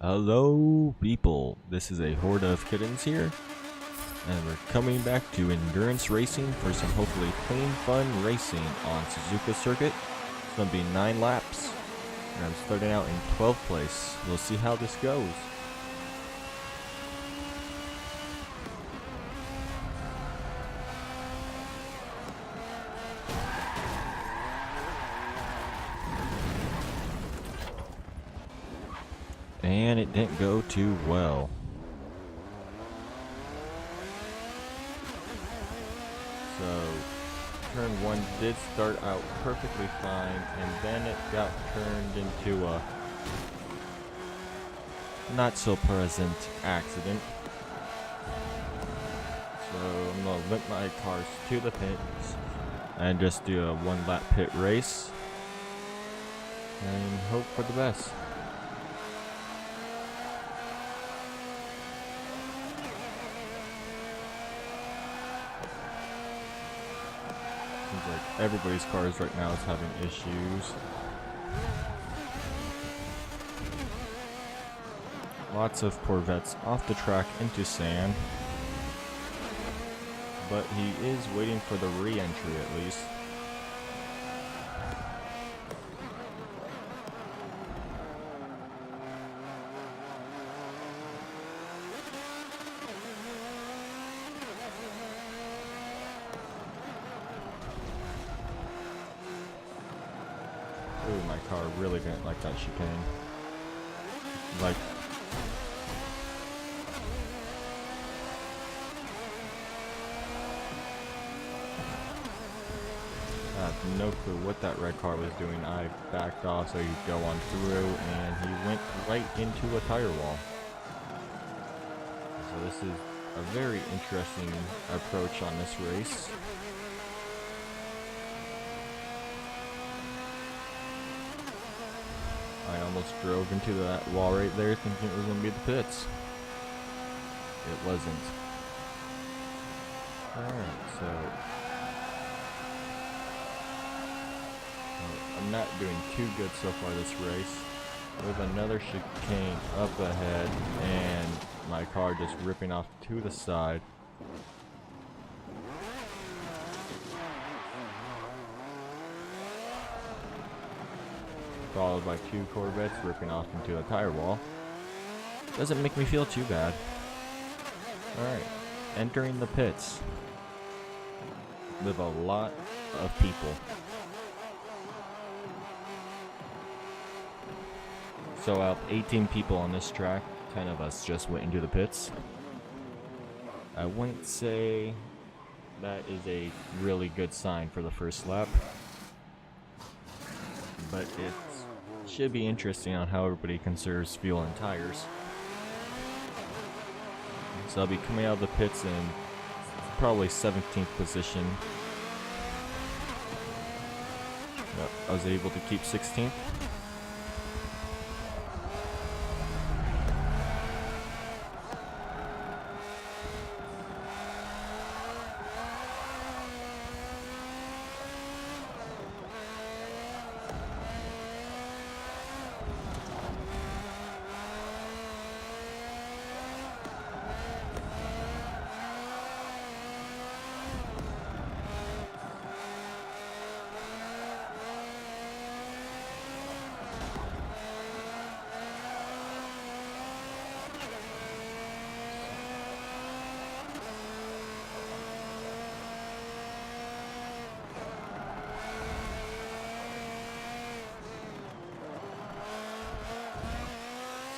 Hello people, this is a horde of kittens here, and we're coming back to endurance racing for some hopefully clean fun racing on Suzuka Circuit. It's going to be 9 laps, and I'm starting out in 12th place. We'll see how this goes. And it didn't go too well. So, turn 1 did start out perfectly fine, and then it got turned into a not so pleasant accident. So, I'm going to limp my cars to the pits and just do a 1 lap pit race and hope for the best. Seems like everybody's cars right now is having issues. Lots of Corvettes off the track into sand. But he is waiting for the re-entry at least. Ooh, my car really didn't like that chicane. Like, I have no clue what that red car was doing. I backed off so he could go on through, and he went right into a tire wall. So this is a very interesting approach on this race. I almost drove into that wall right there thinking it was going to be the pits. It wasn't. Alright, so I'm not doing too good so far this race. We have another chicane up ahead, and my car just ripping off to the side. Followed by 2 Corvettes ripping off into a tire wall. Doesn't make me feel too bad. Alright, entering the pits with a lot of people. So out of 18 people on this track, 10 of us just went into the pits. I wouldn't say that is a really good sign for the first lap, but it should be interesting on how everybody conserves fuel and tires. So I'll be coming out of the pits in probably 17th position. Yep, I was able to keep 16th.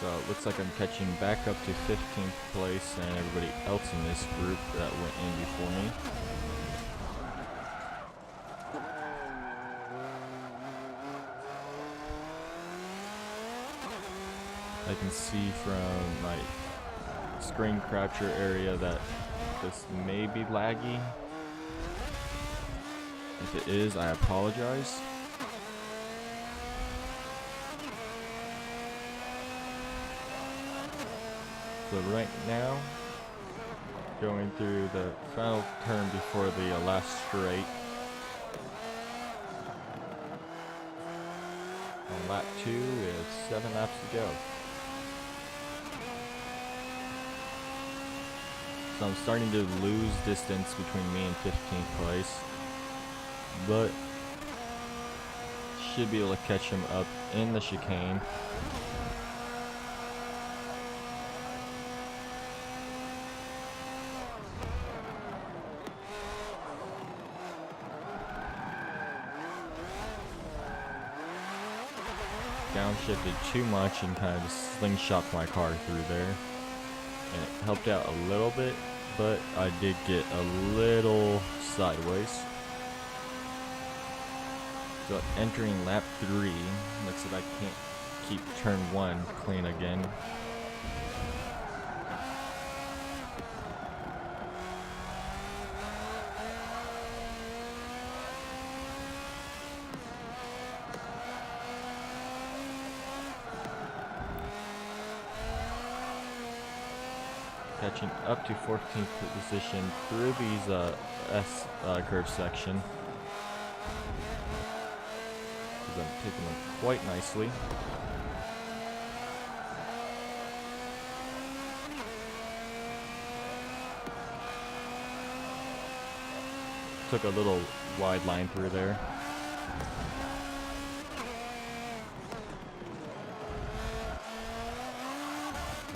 So it looks like I'm catching back up to 15th place, and everybody else in this group that went in before me. I can see from my screen capture area that this may be laggy. If it is, I apologize. So right now, Going through the final turn before the last straight. On lap 2 with 7 laps to go. So I'm starting to lose distance between me and 15th place, but should be able to catch him up in the chicane. Downshifted too much and kind of just slingshot my car through there. And it helped out a little bit, but I did get a little sideways. So entering lap 3, looks like I can't keep turn 1 clean again. Catching up to 14th position through these S curve section. I'm taking them quite nicely. Took a little wide line through there.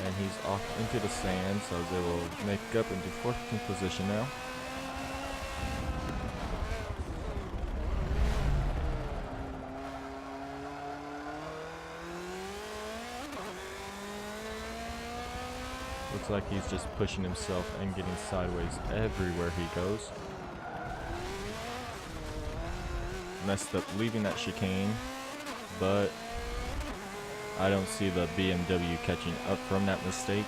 And he's off into the sand, so I was able to make up into 14th position now. Looks like he's just pushing himself and getting sideways everywhere he goes. Messed up leaving that chicane, but I don't see the BMW catching up from that mistake.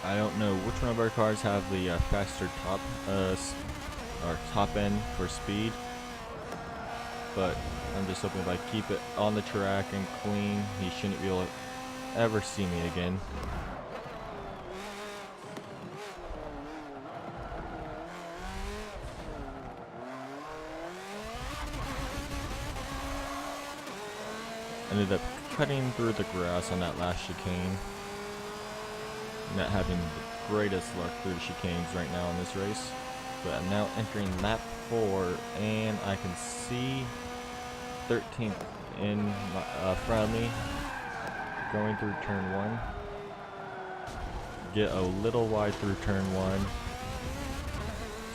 I don't know which one of our cars have the faster top or top end for speed, but I'm just hoping if I keep it on the track and clean, he shouldn't be able to ever see me again. Ended up cutting through the grass on that last chicane. Not having the greatest luck through the chicanes right now in this race, but I'm now entering lap 4 and I can see 13th in front of me going through turn 1. Get a little wide through turn 1,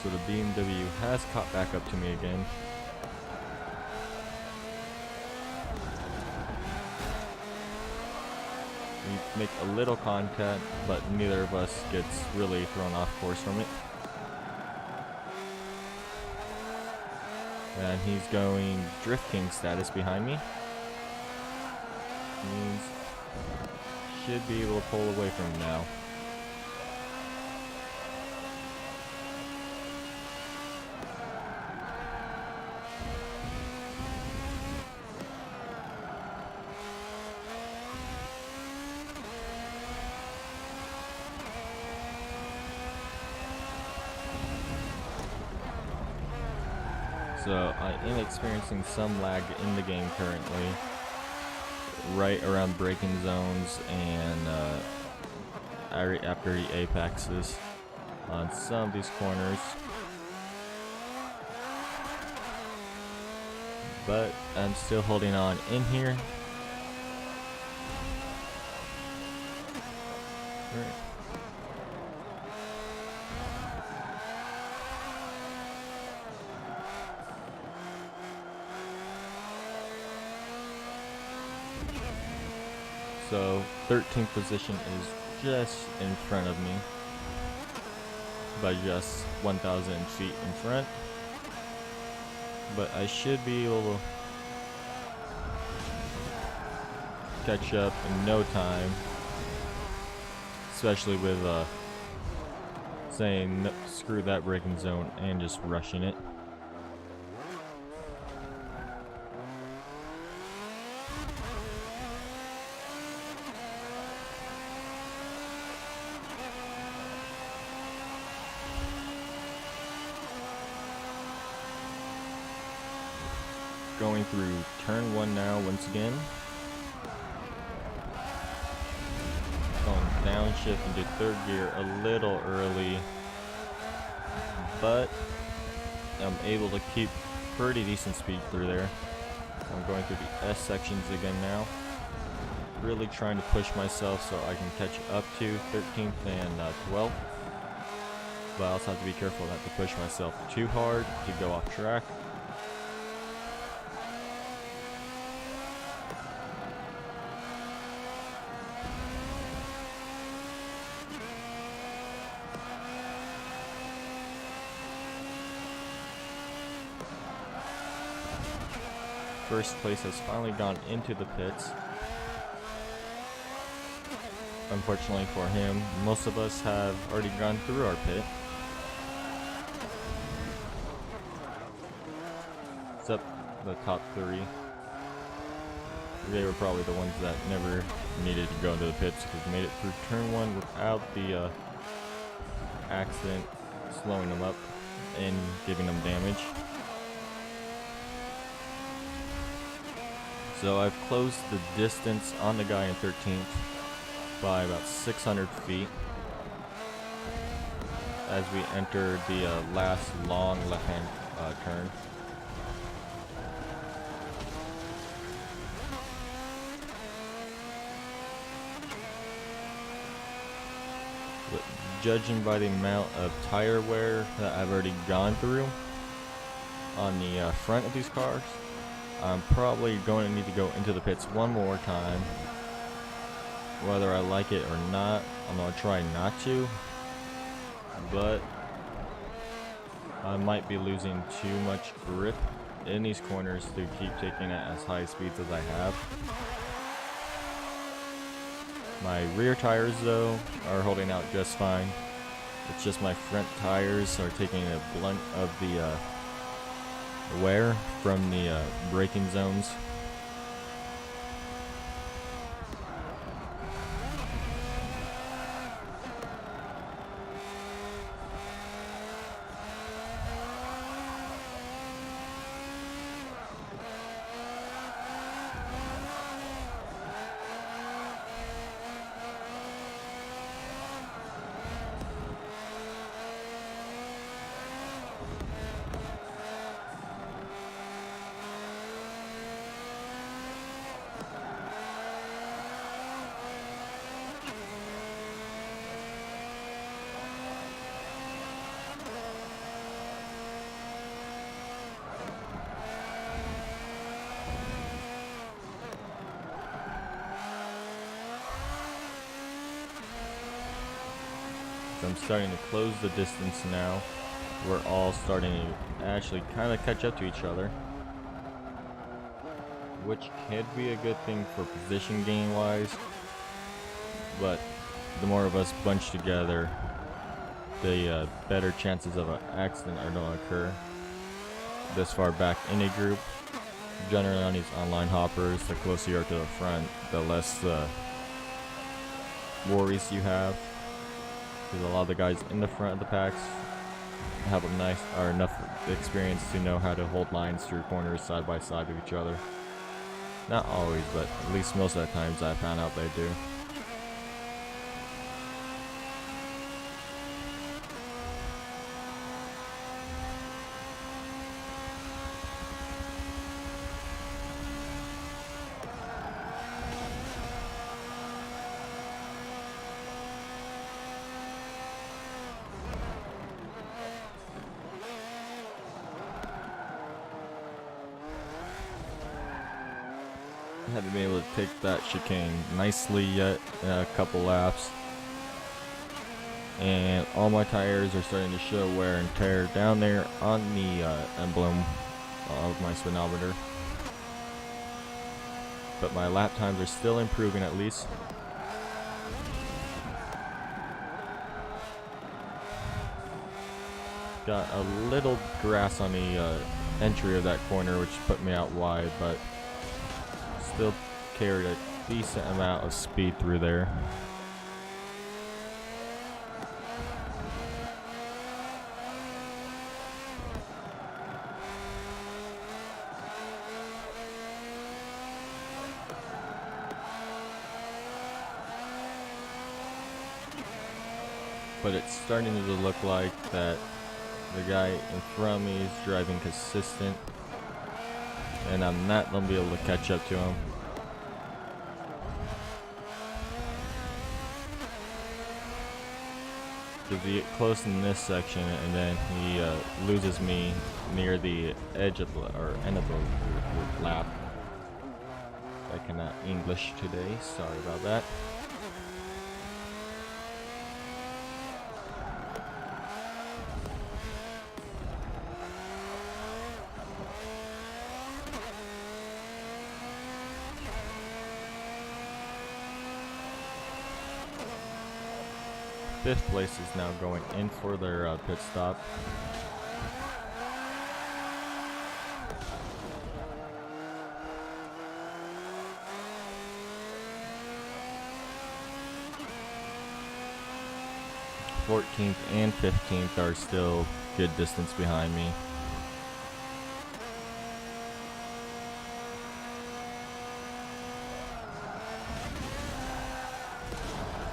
so the BMW has caught back up to me again. We make a little contact, but neither of us gets really thrown off course from it. And he's going Drift King status behind me. Means should be able to pull away from him now. So I am experiencing some lag in the game currently, right around braking zones and after the apexes on some of these corners. But I'm still holding on in here. Right. So 13th position is just in front of me by just 1,000 feet in front, but I should be able catch up in no time, especially with saying no, screw that braking zone and just rushing it. Going through turn 1 now once again. Going downshift into third gear a little early, but I'm able to keep pretty decent speed through there. I'm going through the S sections again now. Really trying to push myself so I can catch up to 13th and 12th. But I also have to be careful not to push myself too hard to go off track. First place has finally gone into the pits. Unfortunately for him, most of us have already gone through our pit. Except the top 3. They were probably the ones that never needed to go into the pits because they made it through turn 1 without the accident slowing them up and giving them damage. So I've closed the distance on the guy in 13th by about 600 feet as we enter the last long left-hand turn. But judging by the amount of tire wear that I've already gone through on the front of these cars, I'm probably going to need to go into the pits one more time. Whether I like it or not, I'm going to try not to. But I might be losing too much grip in these corners to keep taking it as high speeds as I have. My rear tires, though, are holding out just fine. It's just my front tires are taking a blunt of the wear from the braking zones. I'm starting to close the distance now. We're all starting to actually kind of catch up to each other, which could be a good thing for position gain wise, but the more of us bunch together, the better chances of an accident are going to occur this far back in a group. Generally on these online hoppers, the closer you are to the front, the less worries you have. Because a lot of the guys in the front of the packs have enough experience to know how to hold lines through corners side by side of each other. Not always, but at least most of the times I found out they do. Haven't been able to take that chicane nicely yet in a couple laps, and all my tires are starting to show wear and tear down there on the emblem of my speedometer. but my lap times are still improving at least. Got a little grass on the entry of that corner, which put me out wide, but still carried a decent amount of speed through there. But it's starting to look like that the guy in front of me is driving consistent, and I'm not going to be able to catch up to him. Because he get close in this section, and then he loses me near the edge of the, or end of the lap. I cannot English today, sorry about that. Fifth place is now going in for their pit stop. '14th and 15th are still good distance behind me.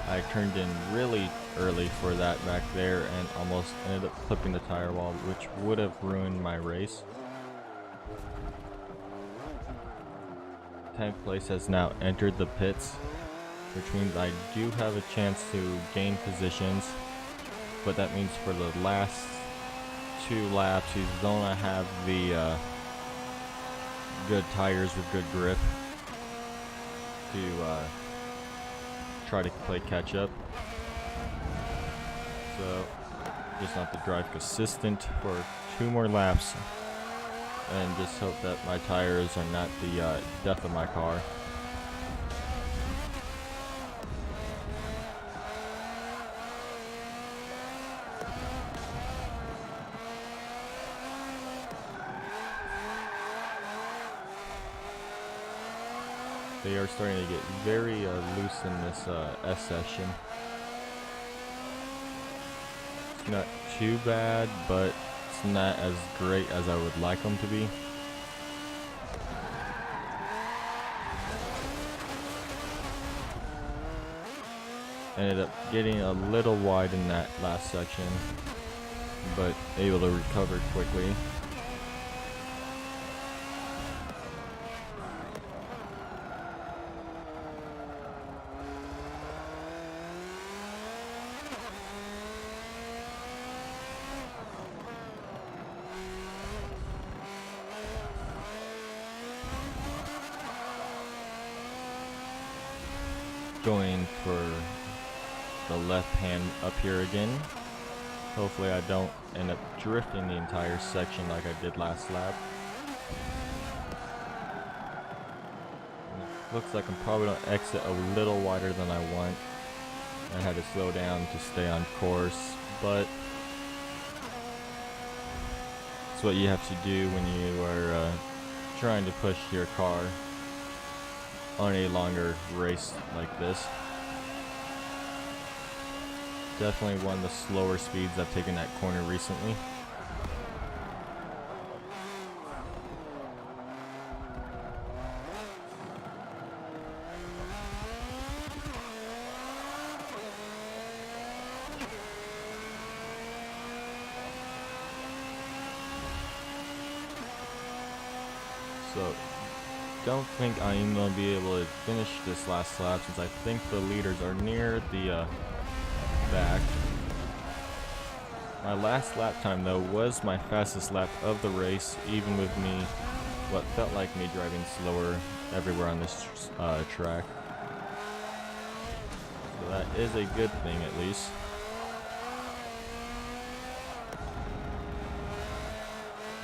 I turned in really early for that back there and almost ended up clipping the tire wall, which would have ruined my race. 10th place has now entered the pits, which means I do have a chance to gain positions, but that means for the last 2 laps he's gonna have the good tires with good grip to try to play catch up. So just have to drive consistent for 2 more laps and just hope that my tires are not the death of my car. They are starting to get very loose in this S session. It's not too bad, but it's not as great as I would like them to be. Ended up getting a little wide in that last section, but able to recover quickly. Going for the left hand up here again. Hopefully I don't end up drifting the entire section like I did last lap. Looks like I'm probably going to exit a little wider than I want. I had to slow down to stay on course, but it's what you have to do when you are trying to push your car on a longer race like this. Definitely one of the slower speeds I've taken that corner recently. So don't think I'm going to be able to finish this last lap since I think the leaders are near the back. My last lap time though was my fastest lap of the race, even with me, what felt like me driving slower everywhere on this track. So that is a good thing at least.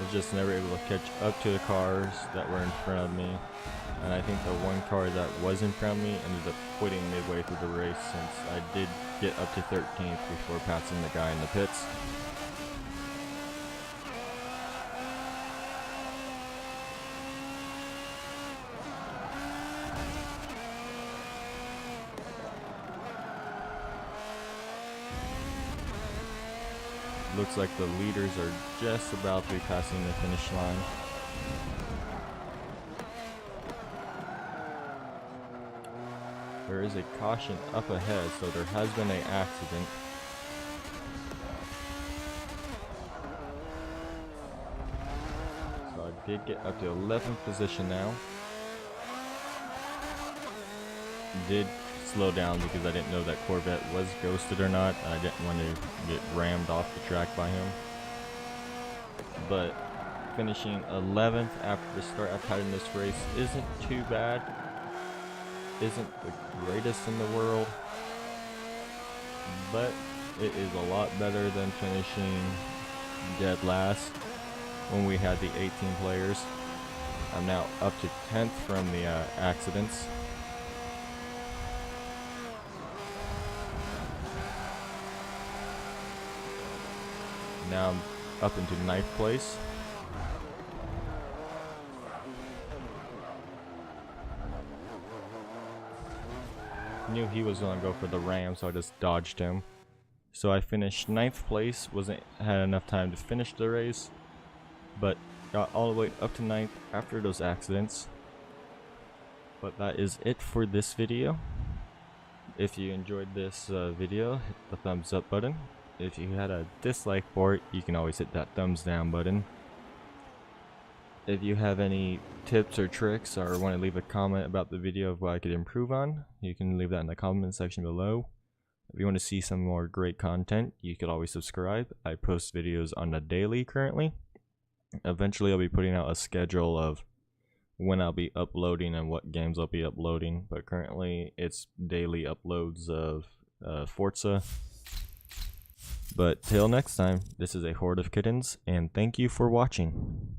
Was just never able to catch up to the cars that were in front of me. And I think the one car that was in front of me ended up quitting midway through the race, since I did get up to 13th before passing the guy in the pits. Looks like the leaders are just about to be passing the finish line. There is a caution up ahead, so there has been an accident. So I did get up to 11th position now. Did slow down because I didn't know that Corvette was ghosted or not. I didn't want to get rammed off the track by him. But finishing 11th after the start I've had in this race isn't too bad. Isn't the greatest in the world, but it is a lot better than finishing dead last when we had the 18 players. I'm now up to 10th from the accidents. Now I'm up into 9th place. Knew he was gonna go for the ram, so I just dodged him. So I finished 9th place. Had enough time to finish the race, but got all the way up to 9th after those accidents. But that is it for this video. If you enjoyed this video, hit the thumbs up button. If you had a dislike for it, you can always hit that thumbs down button. If you have any tips or tricks or want to leave a comment about the video of what I could improve on, you can leave that in the comment section below. If you want to see some more great content, you could always subscribe. I post videos on the daily currently. Eventually I'll be putting out a schedule of when I'll be uploading and what games I'll be uploading, but currently it's daily uploads of Forza. But till next time, this is a Horde of Kittens, and thank you for watching.